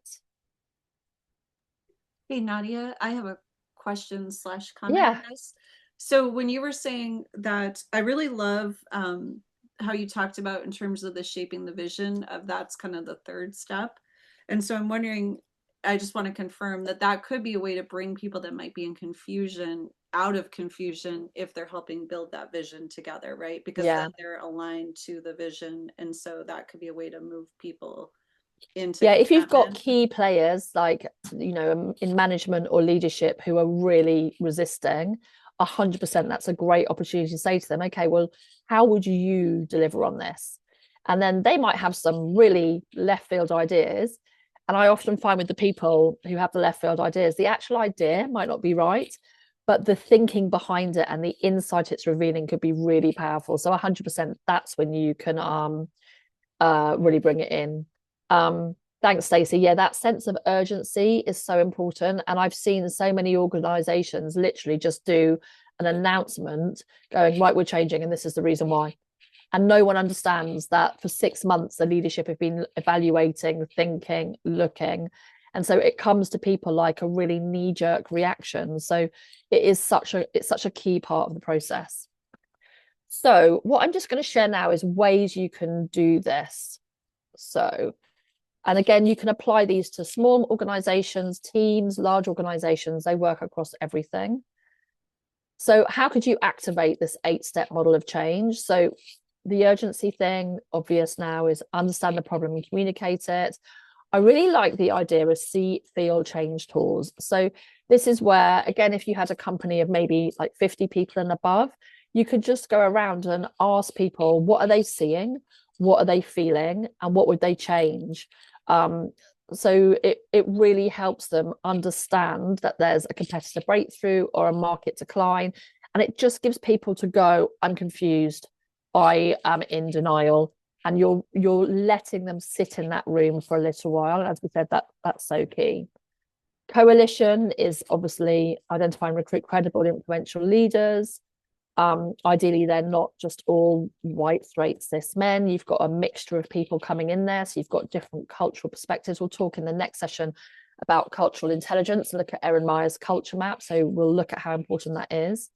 Hey, Nadia, I have a question / comment Yeah. on this. So when you were saying that, I really love how you talked about in terms of the shaping the vision of that's kind of the 3rd step. And so I'm wondering, I just want to confirm that that could be a way to bring people that might be in confusion out of confusion if they're helping build that vision together, right? Because then they're aligned to the vision. And so that could be a way to move people into if you've got contentment. key players like, you know, in management or leadership who are really resisting, 100%, that's a great opportunity to say to them, okay, well, how would you deliver on this? And then they might have some really left field ideas. And I often find with the people who have the left field ideas, the actual idea might not be right, but the thinking behind it and the insight it's revealing could be really powerful. So 100%, that's when you can really bring it in. Thanks, Stacey. Yeah, that sense of urgency is so important. And I've seen so many organizations literally just do an announcement going, right, we're changing, and this is the reason why. And no one understands that for 6 months, the leadership have been evaluating, thinking, looking. And so it comes to people like a really knee-jerk reaction. So it's such a key part of the process. So what I'm just going to share now is ways you can do this. So, and again, you can apply these to small organizations, teams, large organizations. They work across everything. So how could you activate this 8-step model of change? So the urgency thing, obvious now, is understand the problem and communicate it. I really like the idea of see, feel, change tours. So this is where, again, if you had a company of maybe like 50 people and above, you could just go around and ask people, what are they seeing? What are they feeling? And what would they change? So it really helps them understand that there's a competitor breakthrough or a market decline. And it just gives people to go, I'm confused, I am in denial. And you're letting them sit in that room for a little while. As we said, that's so key. Coalition is obviously identify and recruit credible, influential leaders. Ideally, they're not just all white, straight, cis men. You've got a mixture of people coming in there. So you've got different cultural perspectives. We'll talk in the next session about cultural intelligence and look at Erin Meyer's culture map. So we'll look at how important that is.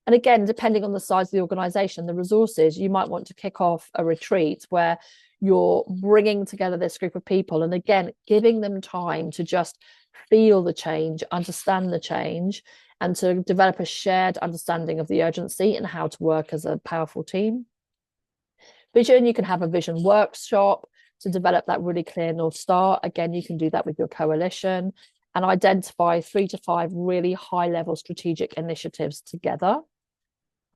And again, depending on the size of the organization, the resources, you might want to kick off a retreat where you're bringing together this group of people. And again, giving them time to just feel the change, understand the change, and to develop a shared understanding of the urgency and how to work as a powerful team. Vision, you can have a vision workshop to develop that really clear North Star. Again, you can do that with your coalition and identify 3 to 5 really high-level strategic initiatives together.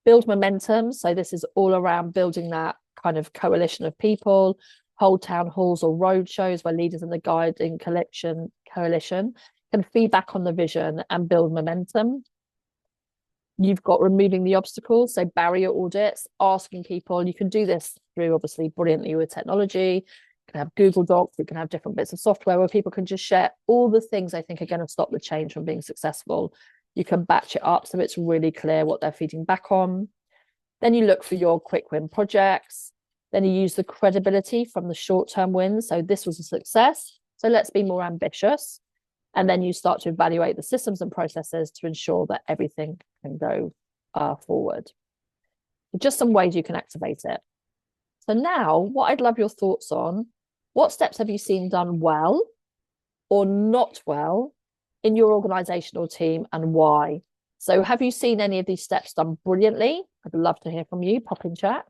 Build momentum. So this is all around building that kind of coalition of people, hold town halls or road shows where leaders in the guiding coalition can feedback on the vision and build momentum. You've got removing the obstacles, so barrier audits, asking people. You can do this through obviously brilliantly with technology. You can have Google Docs, you can have different bits of software where people can just share all the things they think are going to stop the change from being successful. You can batch it up so it's really clear what they're feeding back on. Then you look for your quick win projects. Then you use the credibility from the short-term wins. So this was a success, so let's be more ambitious. And then you start to evaluate the systems and processes to ensure that everything can go forward. Just some ways you can activate it. So now what I'd love your thoughts on, what steps have you seen done well or not well in your organizational team and why? So have you seen any of these steps done brilliantly? I'd love to hear from you, pop in chat.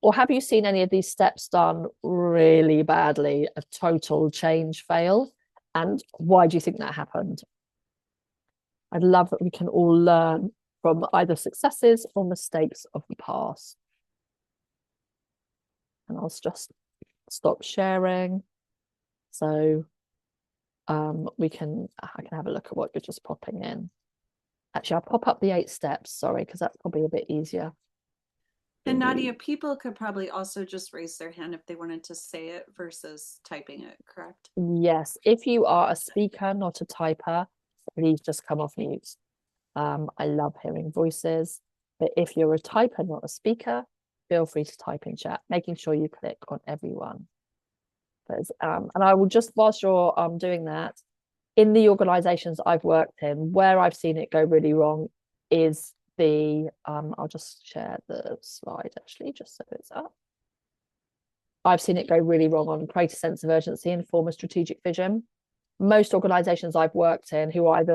Or have you seen any of these steps done really badly, a total change fail? And why do you think that happened? I'd love that we can all learn from either successes or mistakes of the past. And I'll just stop sharing. So I can have a look at what you're just popping in. Actually, I'll pop up the 8 steps, sorry, because that's probably a bit easier. And Nadia, people could probably also just raise their hand if they wanted to say it versus typing it, correct? Yes, if you are a speaker, not a typer, please just come off mute. I love hearing voices, but if you're a typer, not a speaker, feel free to type in chat, making sure you click on everyone. And I will just, whilst you're doing that, in the organizations I've worked in, where I've seen it go really wrong is I'll just share the slide actually, just so it's up. I've seen it go really wrong on create a sense of urgency and form a strategic vision. Most organizations I've worked in, who I've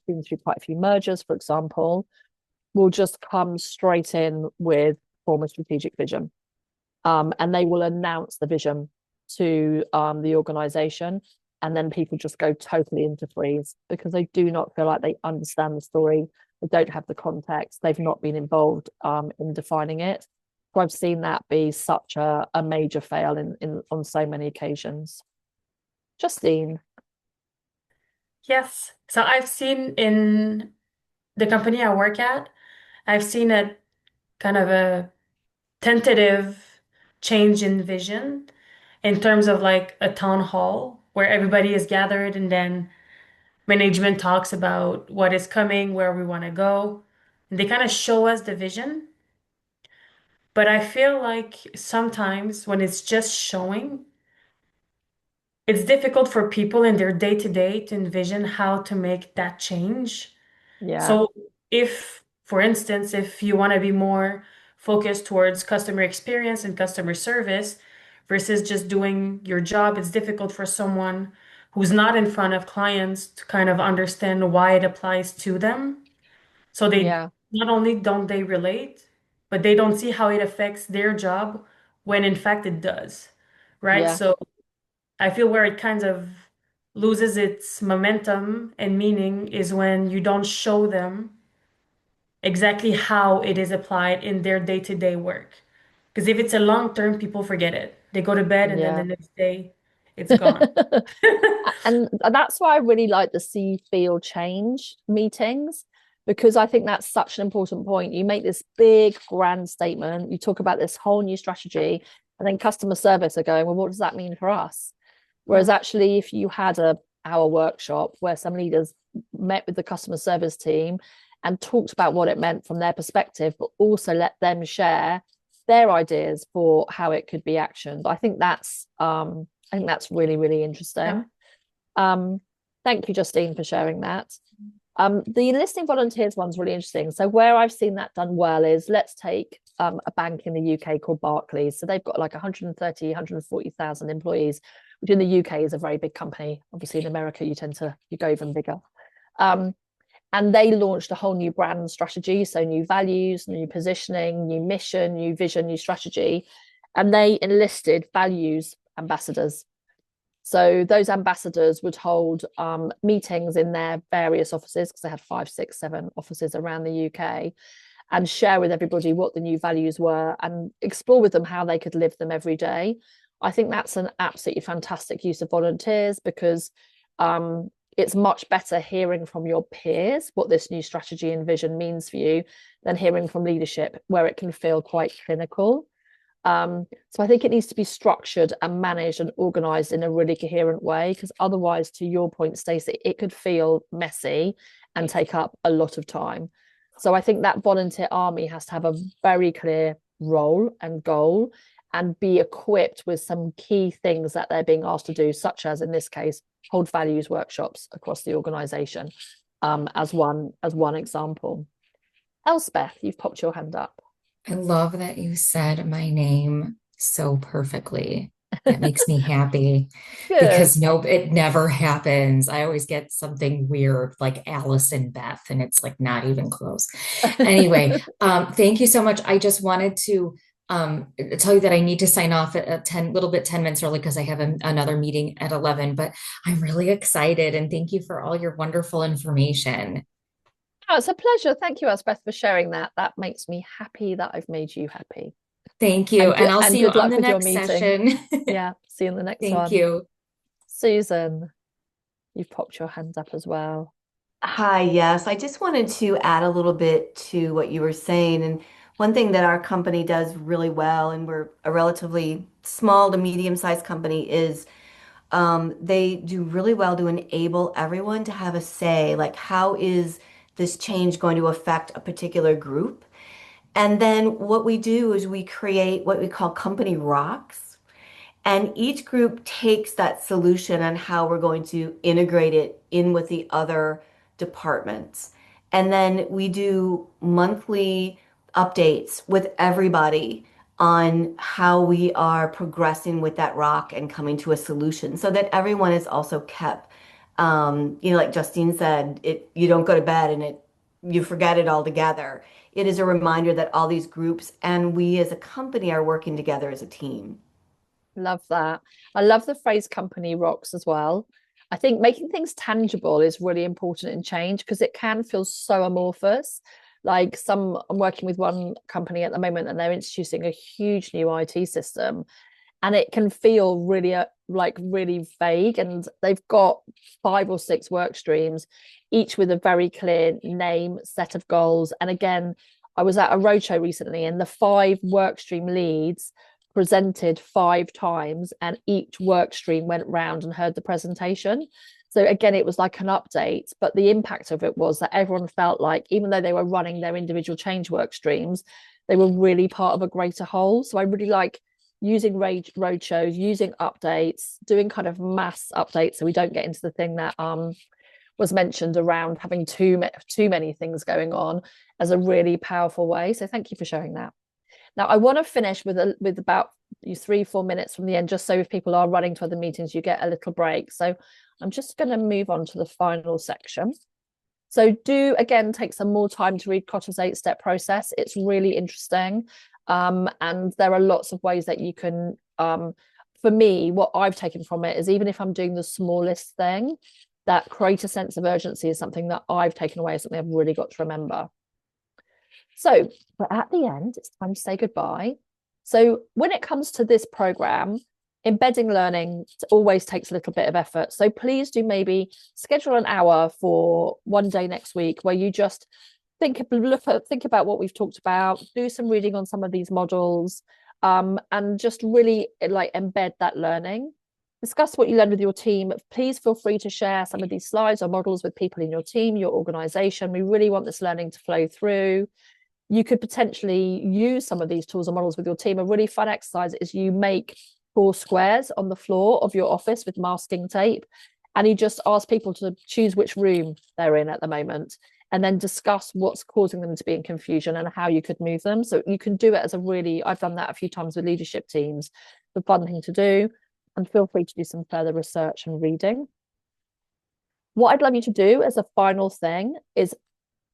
been through quite a few mergers, for example, will just come straight in with form a strategic vision. And they will announce the vision to the organization, and then people just go totally into freeze because they do not feel like they understand the story. They don't have the context. They've not been involved in defining it. So I've seen that be such a major fail on so many occasions. Justine. Yes. So I've seen in the company I work at, I've seen a kind of a tentative change in vision in terms of like a town hall where everybody is gathered and then management talks about what is coming, where we want to go. And they kind of show us the vision. But I feel like sometimes when it's just showing, it's difficult for people in their day-to-day to envision how to make that change. Yeah. So if, for instance, if you want to be more focused towards customer experience and customer service versus just doing your job, it's difficult for someone who's not in front of clients to kind of understand why it applies to them. So they not only don't they relate, but they don't see how it affects their job when in fact it does, right? Yeah. So I feel where it kind of loses its momentum and meaning is when you don't show them exactly how it is applied in their day-to-day work. Because if it's a long term, people forget it. They go to bed and then the next day it's gone. And that's why I really like the see, feel, change meetings, because I think that's such an important point. You make this big, grand statement, you talk about this whole new strategy, and then customer service are going, well, what does that mean for us? Whereas actually, if you had a hour workshop where some leaders met with the customer service team and talked about what it meant from their perspective, but also let them share their ideas for how it could be actioned, I think that's really, really interesting. Thank you, Justine, for sharing that. The listening volunteers one's really interesting. So where I've seen that done well is, let's take a bank in the UK called Barclays. So they've got like 130, 140,000 employees, which in the UK is a very big company. Obviously in America, you go even bigger. And they launched a whole new brand strategy. So new values, new positioning, new mission, new vision, new strategy. And they enlisted values ambassadors. So those ambassadors would hold meetings in their various offices, because they had 5, 6, 7 offices around the UK, and share with everybody what the new values were and explore with them how they could live them every day. I think that's an absolutely fantastic use of volunteers, because it's much better hearing from your peers what this new strategy and vision means for you than hearing from leadership, where it can feel quite clinical. So I think it needs to be structured and managed and organized in a really coherent way, because otherwise, to your point, Stacey, it could feel messy and take up a lot of time. So I think that volunteer army has to have a very clear role and goal and be equipped with some key things that they're being asked to do, such as, in this case, hold values workshops across the organization, as one example. Elspeth, you've popped your hand up. I love that you said my name so perfectly. That makes me happy. Because it never happens. I always get something weird like Allison Beth, and it's like not even close. Anyway, thank you so much. I just wanted to tell you that I need to sign off at 10 minutes early because I have another meeting at 11, but I'm really excited, and thank you for all your wonderful information. Oh, it's a pleasure. Thank you, Elspeth, for sharing that. That makes me happy that I've made you happy. Thank you. And I'll And see you good on luck the with your next meeting. session. Yeah, see you in the next Thank one. you. Susan, you've popped your hand up as well. Hi, yes. I just wanted to add a little bit to what you were saying. And one thing that our company does really well, and we're a relatively small to medium-sized company, is they do really well to enable everyone to have a say, like how is this change going to affect a particular group? And then what we do is we create what we call company rocks. And each group takes that solution on how we're going to integrate it in with the other departments. And then we do monthly updates with everybody on how we are progressing with that rock and coming to a solution so that everyone is also kept, like Justine said, you don't go to bed and you forget it altogether. It is a reminder that all these groups and we as a company are working together as a team. Love that. I love the phrase company rocks as well. I think making things tangible is really important in change because it can feel so amorphous. Like I'm working with one company at the moment and they're introducing a huge new IT system and it can feel really like really vague, and they've got 5 or 6 work streams, each with a very clear name, set of goals. And again, I was at a roadshow recently and the 5 work stream leads presented 5 times and each work stream went round and heard the presentation. So again, it was like an update, but the impact of it was that everyone felt like, even though they were running their individual change work streams, they were really part of a greater whole. So I really like using roadshows, using updates, doing kind of mass updates so we don't get into the thing that was mentioned around having too many things going on, as a really powerful way. So thank you for sharing that. Now, I want to finish with about 3-4 minutes from the end, just so if people are running to other meetings, you get a little break. So I'm just going to move on to the final section. So do, again, take some more time to read Kotter's 8-step process. It's really interesting. And there are lots of ways that you can, for me, what I've taken from it is even if I'm doing the smallest thing, that create a sense of urgency is something that I've taken away, something I've really got to remember. So, but at the end, it's time to say goodbye. So when it comes to this program, embedding learning always takes a little bit of effort. So please do maybe schedule an hour for one day next week where you just think about what we've talked about, do some reading on some of these models, and just really like embed that learning. Discuss what you learned with your team. Please feel free to share some of these slides or models with people in your team, your organization. We really want this learning to flow through. You could potentially use some of these tools or models with your team. A really fun exercise is you make 4 squares on the floor of your office with masking tape, and you just ask people to choose which room they're in at the moment, and then discuss what's causing them to be in confusion and how you could move them. So you can do it as I've done that a few times with leadership teams. It's a fun thing to do, and feel free to do some further research and reading. What I'd love you to do as a final thing is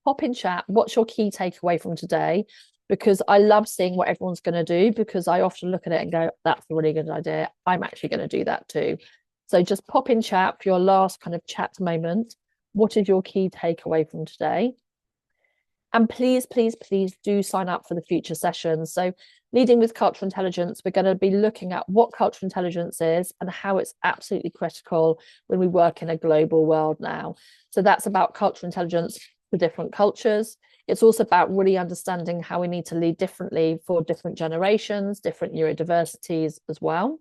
pop in chat, what's your key takeaway from today? Because I love seeing what everyone's going to do, because I often look at it and go, that's a really good idea. I'm actually going to do that too. So just pop in chat for your last kind of chat moment. What is your key takeaway from today? And please, please, please do sign up for the future sessions. So leading with cultural intelligence, we're going to be looking at what cultural intelligence is and how it's absolutely critical when we work in a global world now. So that's about cultural intelligence for different cultures. It's also about really understanding how we need to lead differently for different generations, different neurodiversities as well.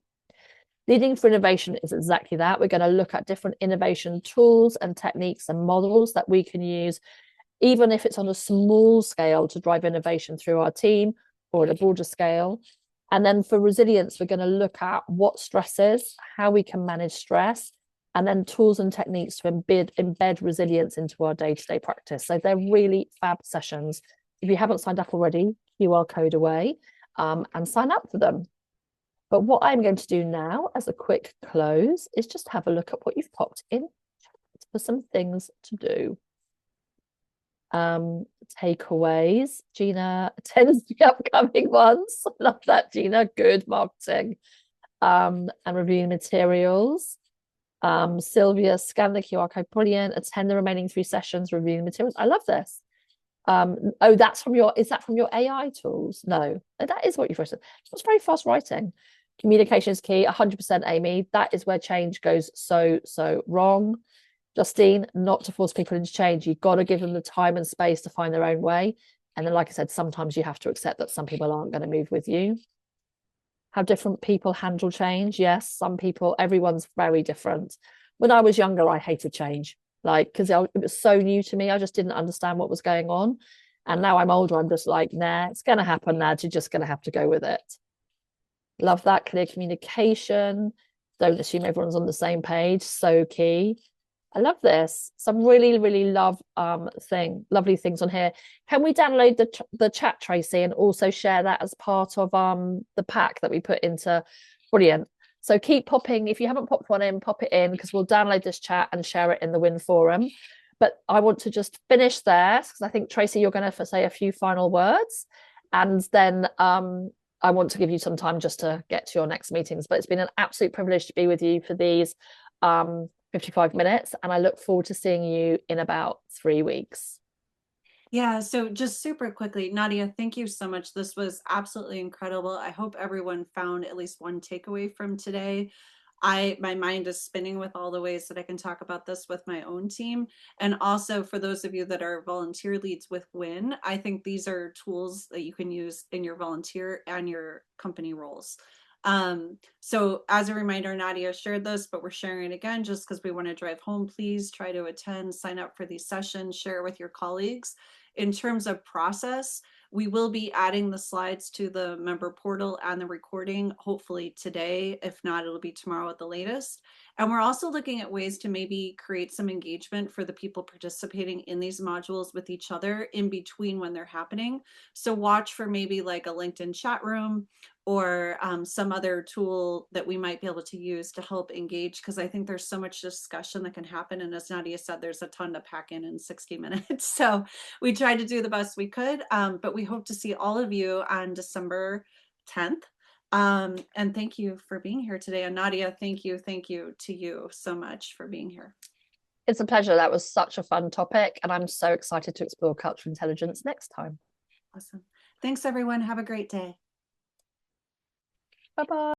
Leading for innovation is exactly that. We're going to look at different innovation tools and techniques and models that we can use, even if it's on a small scale, to drive innovation through our team or at a broader scale. And then for resilience, we're going to look at what stress is, how we can manage stress, and then tools and techniques to embed resilience into our day-to-day practice. So they're really fab sessions. If you haven't signed up already, QR code away and sign up for them. But what I'm going to do now as a quick close is just have a look at what you've popped in for some things to do. Takeaways. Gina attends the upcoming ones. Love that, Gina. Good marketing. And reviewing materials. Sylvia, scan the QR code, brilliant. Attend the remaining 3 sessions, reviewing materials. I love this. Oh, that's from your, is that from your AI tools? No, that is what you've written. It's very fast writing. Communication is key, 100% Amy. That is where change goes so wrong. Justine, not to force people into change. You've got to give them the time and space to find their own way. And then, like I said, sometimes you have to accept that some people aren't going to move with you. How different people handle change. Yes, some people, everyone's very different. When I was younger, I hated change, like, because it was so new to me. I just didn't understand what was going on. And now I'm older, I'm just like, nah, it's going to happen, Nad. You're just going to have to go with it. Love that. Clear communication. Don't assume everyone's on the same page. So key. I love this. Some really lovely things on here. Can we download the chat, Tracy, and also share that as part of the pack that we put into? Brilliant. So keep popping. If you haven't popped one in, pop it in, because we'll download this chat and share it in the Win Forum. But I want to just finish there, because I think, Tracy, you're going to say a few final words, and then I want to give you some time just to get to your next meetings. But it's been an absolute privilege to be with you for these 55 minutes, and I look forward to seeing you in about 3 weeks. Yeah, so just super quickly, Nadia, thank you so much. This was absolutely incredible. I hope everyone found at least one takeaway from today. My mind is spinning with all the ways that I can talk about this with my own team. And also for those of you that are volunteer leads with WIN, I think these are tools that you can use in your volunteer and your company roles. So as a reminder, Nadia shared this, but we're sharing it again just because we want to drive home. Please try to attend, sign up for these sessions, share with your colleagues. In terms of process, we will be adding the slides to the member portal and the recording, hopefully today. If not, it'll be tomorrow at the latest. And we're also looking at ways to maybe create some engagement for the people participating in these modules with each other in between when they're happening. So watch for maybe like a LinkedIn chat room or some other tool that we might be able to use to help engage, because I think there's so much discussion that can happen. And as Nadia said, there's a ton to pack in 60 minutes. So we tried to do the best we could, but we hope to see all of you on December 10th. And thank you for being here today. And Nadia, thank you to you so much for being here. It's a pleasure. That was such a fun topic, and I'm so excited to explore cultural intelligence next time. Awesome. Thanks, everyone. Have a great day. Bye-bye.